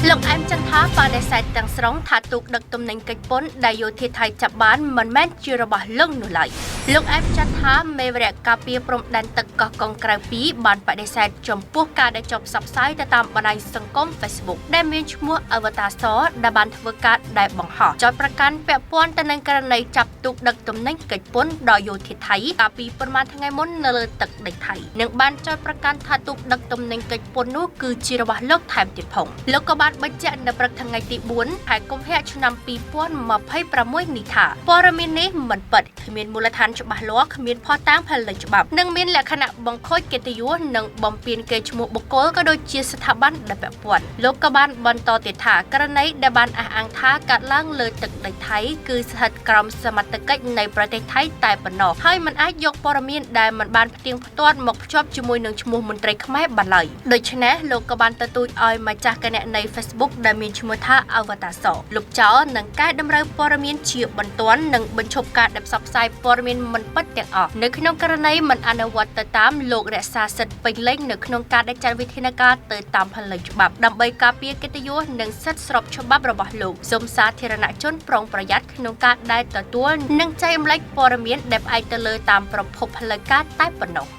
លោកអែមចន្ទថាបដិសេធទាំងស្រុងថាទូកដឹកទំនិញកិច្ចពន្ធដែលយោធាថៃចាប់បានមិនមែនជារបស់លោកនោះឡើយលោកអែមចន្ទថាមេវរៈការពារព្រំដែនទឹកកោះកុងក្រៅ2បានបដិសេធចំពោះការដែលចុះផ្សព្វផ្សាយទៅតាមបណ្ដាញសង្គម Facebook ដែលមានឈ្មោះ Avatar សដែលបានធ្វើការដែលបង្ហោះចោទប្រកាន់ពាក់ព័ន្ធទៅនឹងករណីចាប់ទូកដឹកទំនិញកិច្ចពន្ធដល់យោធាថៃកាលពីប្រមាណថ្ងៃមុននៅលើទឹកដីថៃនិងបានចោទប្រកាន់ថាទូកដឹកទំនិញកិច្ចពន្ធនោះគឺជារបស់លោកថែមទៀតផងលោកក៏បានបញ្ជាក់នៅព្រឹកថ្ងៃទី4ខែកុម្ភៈឆ្នាំ2026នេះថាព័ត៌មាននេះមិនពិតគ្មានមូលដ្ឋានច្បាស់លាស់គ្មានភស្តុតាងផលិតច្បាប់និងមានលក្ខណៈបង្ខូចកិត្តិយសនិងបំពានកេរ្តិ៍ឈ្មោះបុគ្គលក៏ដូចជាស្ថាប័នដែលពាក់ព័ន្ធលោកក៏បានបន្តទៀតថាករណីដែលបានអះអាងថាកាត់ឡើងលើទឹកដីថៃគឺស្ថិតក្រោមសមត្ថកិច្ចនៃប្រទេសថៃតែប៉ុណ្ណោះហើយមិនអាចយកព័ត៌មានដែលមិនបានផ្ទៀងផ្ទាត់មកភ្ជាប់ជាមួយនឹងឈ្មោះមន្ត្រីខ្មែរបានឡើយដូច្នេះលោកក៏បានទទូចឲ្យម្ចាស់គណនី Facebook ដែលមានឈ្មោះថា Avatar សលុបចោលនិងកែតម្រូវព័ត៌មានជាបន្ទាន់និងបញ្ឈប់ការផ្សព្វផ្សាយព័ត៌មានមិនពិតទាំងអស់នៅក្នុងករណីមិនអនុវត្តទៅតាមលោករក្សាសិទ្ធិពេញលេញនៅក្នុងការចាត់វិធានការទៅតាមផ្លូវច្បាប់ដើម្បីការពារកិត្តិយសនិងសិទ្ធិស្របច្បាប់របស់លោកសូមសាធារណជនប្រុងប្រយ័ត្នក្នុងការដែលទទួលនិងចែករំលែកព័ត៌មានដែលផ្អែកទៅលើតាមប្រភពផ្លូវការតែប៉ុណ្ណោះ